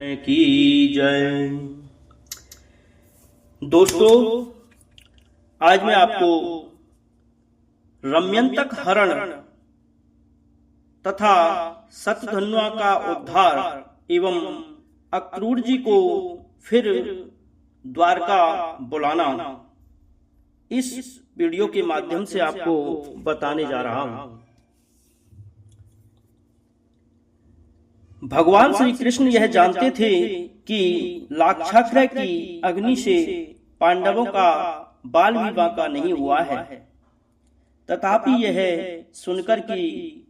की जय। दोस्तों, आज मैं आपको रम्यंतक हरण तथा शतधन्वा का उद्धार एवं अक्रूर जी को फिर द्वारका बुलाना इस वीडियो के माध्यम से आपको बताने जा रहा हूं। भगवान श्री कृष्ण यह जानते थे कि लाक्षागृह की अग्नि से पांडवों का बाल विवाह का नहीं हुआ है, तथापि यह सुनकर कि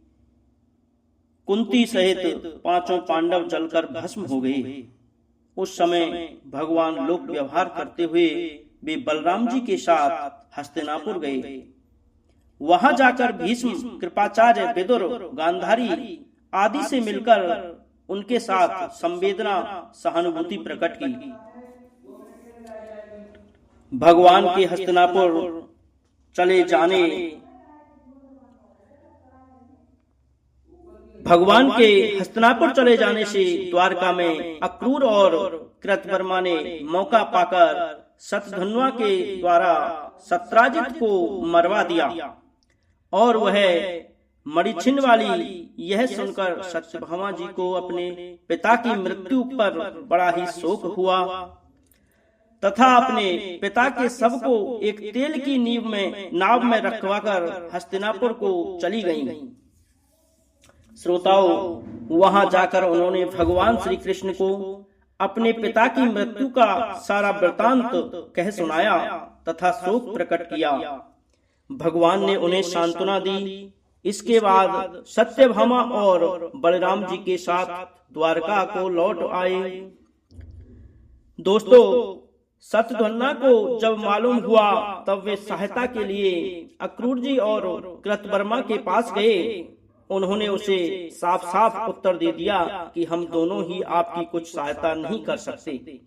कुंती सहित पांचों पांडव जलकर भस्म हो गए, उस समय भगवान लोक व्यवहार करते हुए वे बलराम जी के साथ हस्तिनापुर गए। वहां जाकर भीष्म, कृपाचार्य, विदुर, गांधारी आदि से मिलकर उनके साथ संवेदना सहानुभूति प्रकट की। भगवान के हस्तिनापुर चले जाने से द्वारका में अक्रूर और कृतवर्मा ने मौका पाकर शतधन्वा के द्वारा सत्राजित को मरवा दिया और वह मणि छिन्न वाली यह सुनकर सत्यभामा जी को अपने पिता की मृत्यु पर बड़ा ही शोक हुआ तथा अपने पिता के शव को एक तेल की नाव में रखवाकर हस्तिनापुर को चली गईं। श्रोताओं, वहां जाकर उन्होंने भगवान श्री कृष्ण को अपने पिता की मृत्यु का सारा वृतांत कह सुनाया तथा शोक प्रकट किया। भगवान ने उन्हें सांत्वना दी। इसके बाद सत्यभामा और बलराम जी के साथ द्वारका को लौट आए। दोस्तों, शतधन्वा को जब मालूम हुआ तब वे सहायता के लिए अक्रूर जी और कृतवर्मा के पास गए। उन्होंने उसे साफ साफ उत्तर दे दिया कि हम दोनों ही आपकी कुछ सहायता नहीं कर सकते।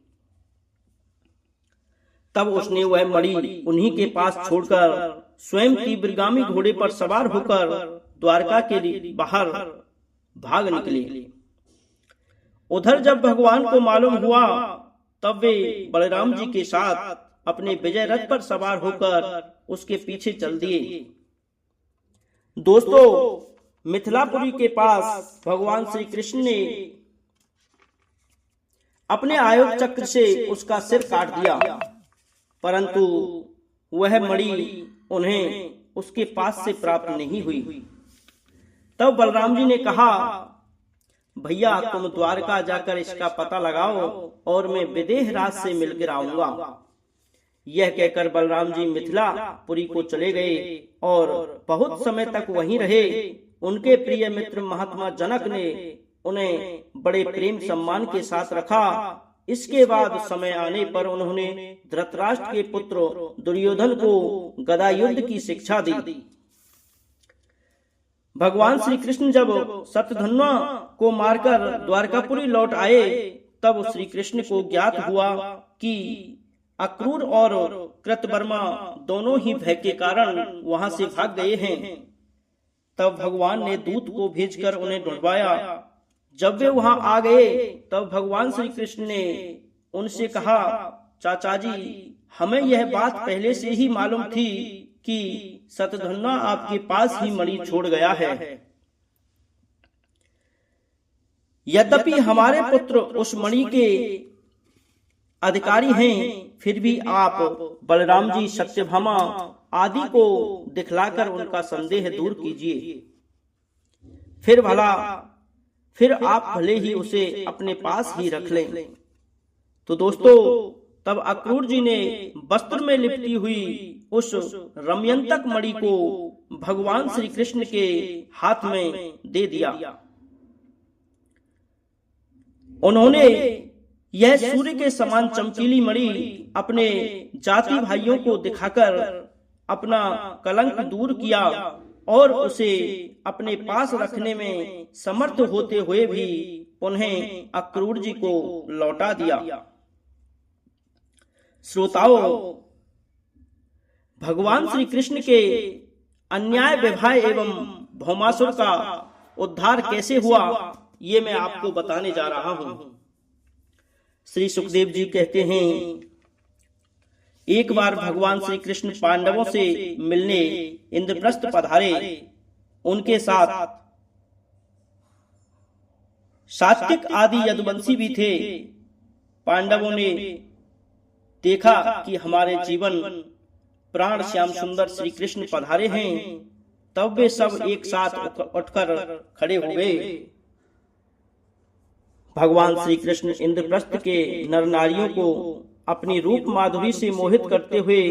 तब उसने वह मणि उन्हीं के पास छोड़कर स्वयं तीव्रगामी घोड़े पर सवार होकर द्वारका के लिए बाहर भाग निकले। उधर जब भगवान को मालूम हुआ तब वे बलराम जी के साथ अपने विजय रथ पर सवार होकर उसके पीछे चल दिए। दोस्तों, मिथिलापुरी के पास भगवान श्री कृष्ण ने अपने आयोग चक्र से उसका सिर काट दिया, परंतु वह मणि उन्हें उसके पास से प्राप्त नहीं हुई। तब बलराम जी ने कहा, भैया तुम द्वारका जाकर इसका पता लगाओ और मैं विदेह राज से मिलकर आऊंगा। यह कहकर बलराम जी मिथिलापुरी को चले गए और बहुत समय तक वहीं रहे। उनके प्रिय मित्र महात्मा जनक ने उन्हें बड़े प्रेम सम्मान के साथ रखा। इसके बाद समय आने पर उन्होंने धृतराष्ट्र के पुत्र दुर्योधन को गदा युद्ध की शिक्षा दी। भगवान श्री कृष्ण जब शतधन्वा को मारकर द्वारकापुरी लौट आए तब श्री कृष्ण को ज्ञात हुआ कि अक्रूर और कृतवर्मा दोनों ही भय के कारण वहां से भाग गए हैं। तब भगवान ने दूत को भेजकर उन्हें ढूंढवाया। जब वे वहां आ गए तब भगवान श्री कृष्ण ने उनसे कहा, चाचा जी, हमें यह बात पहले से ही मालूम थी कि शतधन्वा आपके पास ही मणि छोड़ गया है। यद्यपि हमारे पुत्र उस मणि के अधिकारी हैं, फिर भी आप बलराम जी, सत्यभामा आदि को दिखलाकर उनका संदेह दूर कीजिए। फिर आप भले ही उसे अपने पास ही रख लें। तो दोस्तों, तब अक्रूर जी ने वस्त्र में लिपटी हुई उस रम्यंतक मणि को भगवान श्री कृष्ण के हाथ में दे दिया। उन्होंने यह सूर्य के समान चमकीली मणि अपने जाति भाइयों को दिखाकर अपना कलंक दूर किया और उसे अपने पास रखने में समर्थ होते हुए भी उन्हें अक्रूर जी को लौटा दिया। श्रोताओं, भगवान श्री कृष्ण के अन्याय विभय एवं भौमासुर का उद्धार कैसे हुआ, ये मैं आपको बताने जा रहा हूं। श्री सुखदेव जी कहते हैं, एक बार भगवान श्री कृष्ण पांडवों से मिलने इंद्रप्रस्थ पधारे। उनके साथ सात्विक आदि यदुवंशी भी थे। पांडवों ने देखा कि हमारे जीवन प्राण श्याम सुंदर श्री कृष्ण पधारे हैं, तब वे सब एक साथ उठकर खड़े हो गए। भगवान श्री कृष्ण इंद्रप्रस्थ के नर नारियों को अपनी रूप माधुरी से मोहित करते हुए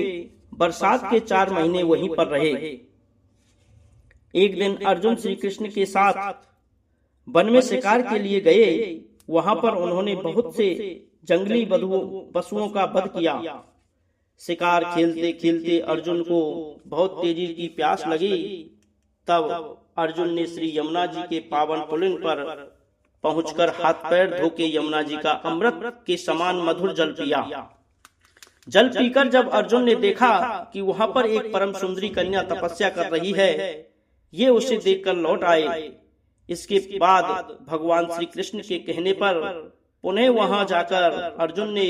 बरसात के 4 महीने वहीं पर रहे। एक दिन अर्जुन श्री कृष्ण के साथ वन में शिकार के लिए गए। वहां पर उन्होंने बहुत से जंगली पशुओं का वध किया। शिकार खेलते खेलते अर्जुन को बहुत तेजी की प्यास लगी। तब अर्जुन ने श्री यमुना जी के पावन पुलिन पर पहुंचकर हाथ पैर धोके यमुना जी का अमृत के समान मधुर जल पिया। जल पीकर जब अर्जुन ने देखा कि वहां पर एक परम सुंदरी कन्या तपस्या कर रही है, ये उसे देखकर लौट आए। इसके बाद भगवान श्री कृष्ण के कहने पर पुनः वहां जाकर अर्जुन ने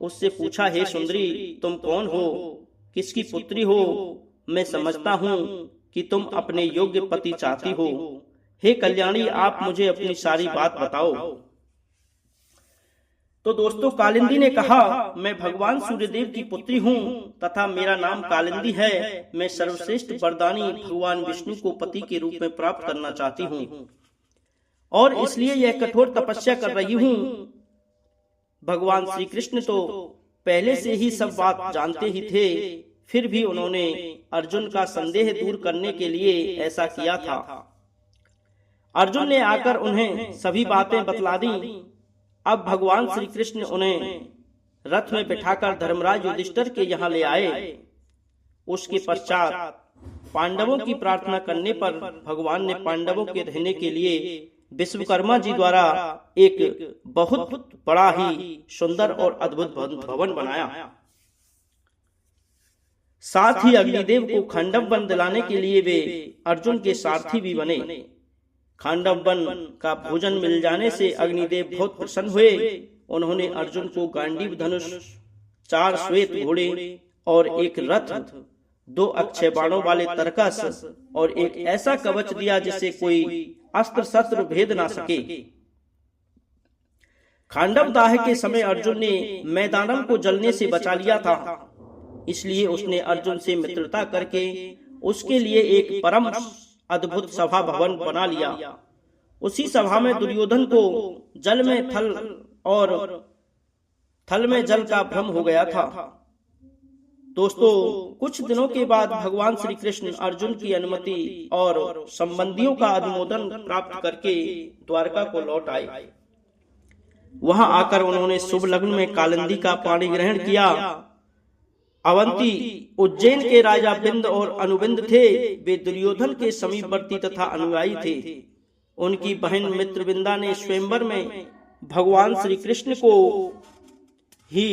उससे पूछा, हे सुंदरी, तुम कौन हो, किसकी पुत्री हो? मैं समझता हूँ कि तुम अपने योग्य पति चाहती हो। हे कल्याणी, आप मुझे अपनी सारी बात बताओ। तो दोस्तों, कालिंदी ने कहा, मैं भगवान सूर्यदेव की पुत्री हूँ तथा मेरा नाम कालिंदी है। मैं सर्वश्रेष्ठ वरदानी भगवान विष्णु को पति के रूप में प्राप्त करना चाहती हूँ और इसलिए यह कठोर तपस्या कर रही हूँ। भगवान श्री कृष्ण तो पहले से ही सब बात जानते ही थे, फिर भी उन्होंने अर्जुन का संदेह दूर करने के लिए ऐसा किया था। अर्जुन ने आकर उन्हें सभी बातें बतला दी। अब भगवान श्री कृष्ण उन्हें रथ में बिठाकर धर्मराज युधिष्ठिर के यहाँ ले आए। उसके पश्चात पांडवों की प्रार्थना करने पर भगवान ने पांडवों के रहने के लिए विश्वकर्मा जी द्वारा एक बहुत बड़ा ही सुंदर और अद्भुत भवन बनाया। साथ ही अग्निदेव को खांडव वन दिलाने के लिए वे अर्जुन के सारथी भी बने। खांडव वन का भोजन मिल जाने से अग्निदेव बहुत प्रसन्न हुए। उन्होंने अर्जुन को गांडीव धनुष, 4 श्वेत घोड़े और एक रथ, 2 अक्षय बाणों वाले तरकस और एक ऐसा कवच दिया जिसे कोई अस्त्र शस्त्र भेद ना सके। खांडव दाह के समय अर्जुन ने मैदानम को जलने से बचा लिया था, इसलिए उसने अर्जुन से मित्रता करके उसके लिए एक परम अद्भुत सभा भवन बना लिया। उसी सभा में दुर्योधन को जल में थल और थल में जल का भ्रम हो गया था। दोस्तों, कुछ दिनों के बाद भगवान श्री कृष्ण अर्जुन की अनुमति और संबंधियों का अनुमोदन प्राप्त करके द्वारका को लौट आए। वहां आकर उन्होंने शुभ लग्न में कालिंदी का पाणी ग्रहण किया। अवंती उज्जैन के राजा बिंद और अनुबिंद थे। वे दुर्योधन के समीपवर्ती तथा अनुयायी थे। उनकी बहन मित्रविंदा ने स्वयंवर में भगवान श्री कृष्ण को ही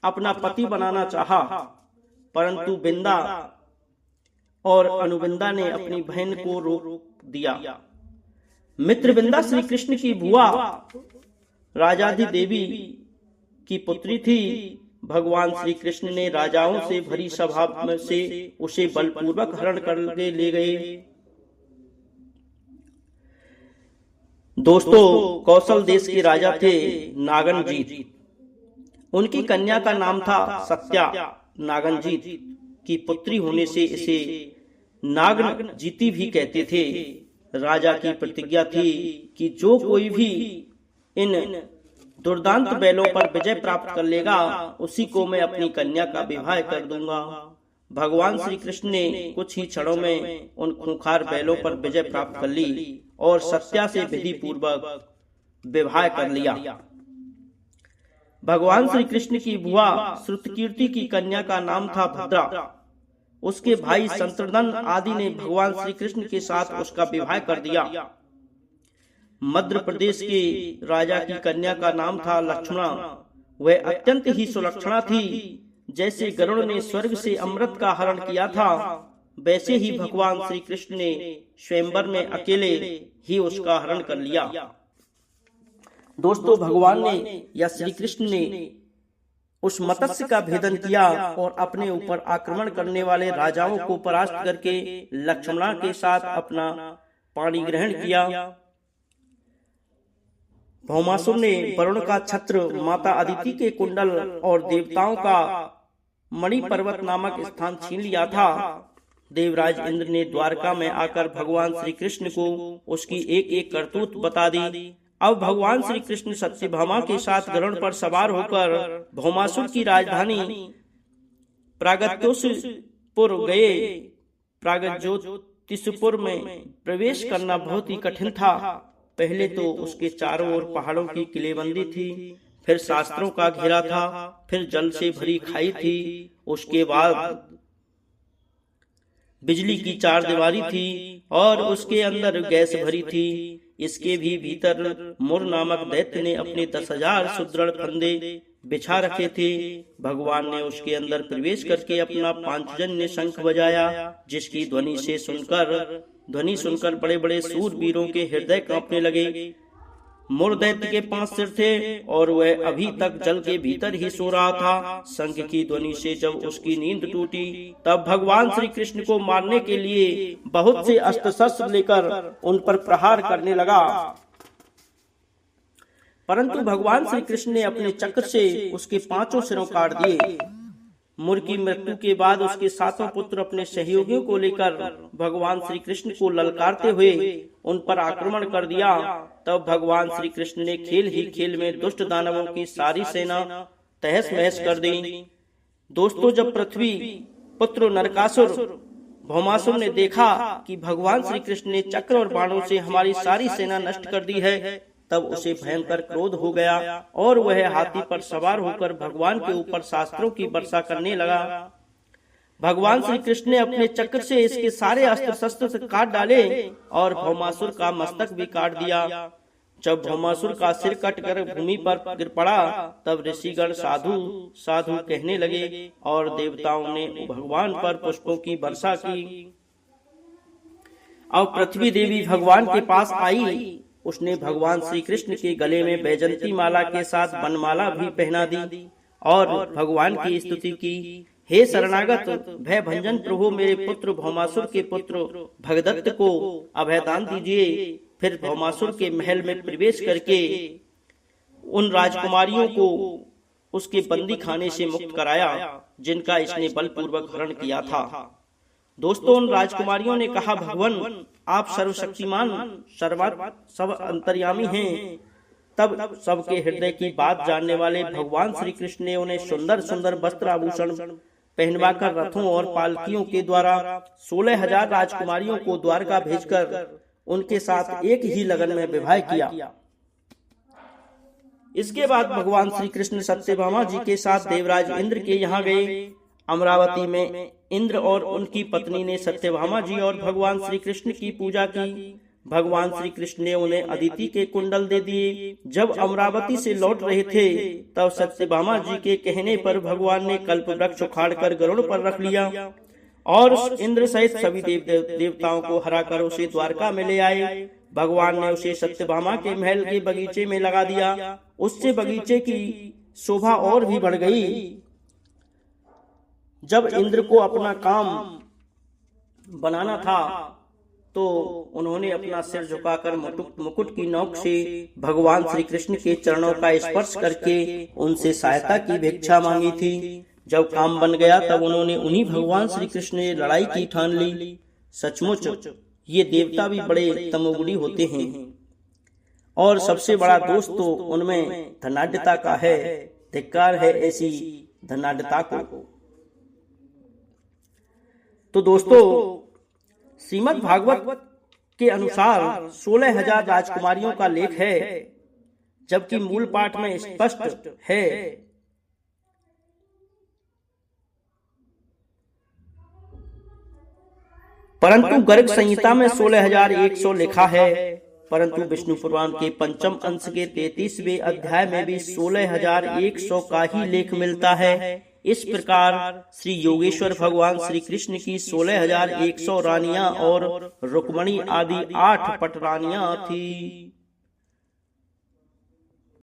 अपना पति बनाना चाहा, परंतु बिंदा और अनुबिंदा ने अपनी बहन को रोक दिया। मित्रविंदा श्री कृष्ण की बुआ राजाधि देवी की पुत्री थी। भगवान श्री कृष्ण ने राजाओं से भरी सभा में से उसे बलपूर्वक हरण कर ले गए। दोस्तों, कौशल देश के राजा थे नागनजीत। उनकी कन्या का नाम था सत्या। नागनजीत की पुत्री होने से इसे नागनजीती भी कहते थे। राजा की प्रतिज्ञा थी कि जो कोई भी इन दुर्दांत बैलों पर विजय प्राप्त कर लेगा, उसी को मैं अपनी कन्या का विवाह कर दूंगा। भगवान श्री कृष्ण ने कुछ ही क्षणों में उन खूंखार बैलों पर विजय प्राप्त कर ली और सत्या से विधि पूर्वक विवाह कर लिया। भगवान श्री कृष्ण की बुआ श्रुतकीर्ति की कन्या का नाम था भद्रा। उसके भाई शत्रुघ्न आदि ने भगवान श्री कृष्ण के साथ उसका विवाह कर दिया। मध्य प्रदेश के राजा की कन्या का नाम था लक्ष्मणा। वह अत्यंत ही सुलक्षणा थी। जैसे गरुड़ ने स्वर्ग से अमृत का हरण किया था, वैसे ही भगवान श्री कृष्ण ने स्वयंवर में अकेले ही उसका हरण कर लिया। दोस्तों, भगवान ने या श्री कृष्ण ने उस मत्स्य का भेदन किया और अपने ऊपर आक्रमण करने वाले राजाओं को परास्त करके लक्ष्मणा के साथ अपना पाणी ग्रहण किया। भौमासुर ने वरुण का छत्र, माता अदिति के कुंडल और देवताओं का मणि पर्वत नामक स्थान छीन लिया था। देवराज इंद्र ने द्वारका में आकर भगवान श्री कृष्ण को उसकी एक एक करतूत बता दी। अब भगवान श्री कृष्ण सत्यभामा के साथ गरुड़ पर सवार होकर भौमासुर की राजधानी प्रागज्योतिषपुर गए। प्रागज्योतिषपुर में प्रवेश करना बहुत ही कठिन था। पहले तो उसके चारों ओर पहाड़ों की किलेबंदी थी, फिर शास्त्रों का घेरा था, फिर जल से भरी खाई थी, उसके बाद बिजली की चार दीवारी थी और उसके अंदर गैस भरी थी। इसके भी भीतर मुर नामक दैत्य ने अपने 10,000 सुदृढ़ फंदे बिछा रखे थे। भगवान ने उसके अंदर प्रवेश करके अपना पांचजन्य शंख बजाया, जिसकी ध्वनि सुनकर बड़े बड़े सूरवीरों के हृदय कांपने लगे। मुर दैत्य के 5 सिर थे और वह अभी तक जल के भीतर ही सो रहा था। शंख की ध्वनि से जब उसकी नींद टूटी, तब भगवान श्री कृष्ण को मारने के लिए बहुत से अस्त्र शस्त्र लेकर उन पर प्रहार करने लगा, परंतु भगवान श्री कृष्ण ने अपने चक्र से उसके 5 सिरों काट दिए। मुर की मृत्यु के बाद उसके 7 पुत्र अपने सहयोगियों को लेकर भगवान श्री कृष्ण को ललकारते हुए उन पर आक्रमण कर दिया। तब भगवान श्री कृष्ण ने खेल ही खेल में दुष्ट दानवों की सारी सेना तहस महस कर दी। दोस्तों, जब पृथ्वी पुत्र नरकासुर भौमासुर ने देखा कि भगवान श्री कृष्ण ने चक्र और बाणों से हमारी सारी सेना नष्ट कर दी है, तब उसे भयंकर क्रोध हो गया और वह हाथी पर सवार होकर भगवान के ऊपर शास्त्रों की वर्षा करने लगा। भगवान श्री कृष्ण ने अपने चक्र से इसके सारे अस्त्र शस्त्र से काट डाले और भौमासुर का मस्तक भी काट दिया। जब भौमासुर का सिर कटकर भूमि पर गिर पड़ा, तब ऋषिगण साधु साधु कहने लगे और देवताओं ने भगवान पर पुष्पों की वर्षा की। अब पृथ्वी देवी भगवान के पास आई। उसने भगवान श्री कृष्ण के गले में बैजंती माला के साथ बनमाला भी पहना दी और भगवान की स्तुति की। हे शरणागत भय भंजन प्रभु, मेरे पुत्र भौमासुर के पुत्र भगदत्त को अभयदान दीजिए। फिर भौमासुर के महल में प्रवेश करके उन राजकुमारियों को उसके बंदी खाने से मुक्त कराया, जिनका इसने बलपूर्वक हरण किया था। दोस्तों, उन राजकुमारियों ने कहा, भगवान आप सर्वशक्तिमान सब अंतर्यामी हैं। तब सबके हृदय की बात जानने वाले भगवान श्री कृष्ण ने उन्हें सुंदर सुंदर वस्त्र आभूषण पहनवाकर रथों और पालकियों के द्वारा 16,000 राजकुमारियों को द्वारका भेजकर उनके साथ एक ही लगन में विवाह किया। इसके बाद भगवान श्री कृष्ण सत्यभामा जी के साथ देवराज इंद्र के यहाँ गए। अमरावती में इंद्र और उनकी पत्नी ने सत्यभामा जी और भगवान श्री कृष्ण की पूजा की। भगवान श्री कृष्ण ने उन्हें अदिति के कुंडल दे दिए। जब अमरावती से लौट रहे थे, तब सत्यभामा जी के कहने पर भगवान ने कल्प वृक्ष उखाड़कर गरुड़ पर रख लिया और इंद्र सहित सभी देवताओं को हराकर उसे द्वारका में ले आए। भगवान ने उसे सत्यभामा के महल के बगीचे में लगा दिया। उससे बगीचे की शोभा और भी बढ़ गई। जब इंद्र को अपना काम बनाना था, तो उन्होंने अपना सिर झुकाकर मुकुट की नोक से भगवान श्री कृष्ण के चरणों का स्पर्श करके उनसे सहायता की भिक्षा मांगी थी। जब काम बन गया, तब उन्होंने उन्हीं भगवान श्री कृष्ण ने लड़ाई की ठान ली। सचमुच ये देवता भी बड़े तमोगुणी होते हैं और सबसे बड़ा दोष तो उनमें धनाढ्यता का है। धिक्कार है ऐसी धनाढ्यता को। तो दोस्तों, श्रीमद् भागवत के अनुसार 16,000 राजकुमारियों का लेख है, जबकि मूल पाठ में स्पष्ट है परंतु गर्ग संहिता में 16,100 लिखा है। परंतु विष्णु पुराण के पंचम अंश के 33वें अध्याय में भी 16,100 का ही लेख मिलता है। इस प्रकार श्री योगेश्वर भगवान श्री कृष्ण की 16,100 रानियां और रुक्मणी आदि 8 पटरानियां थी।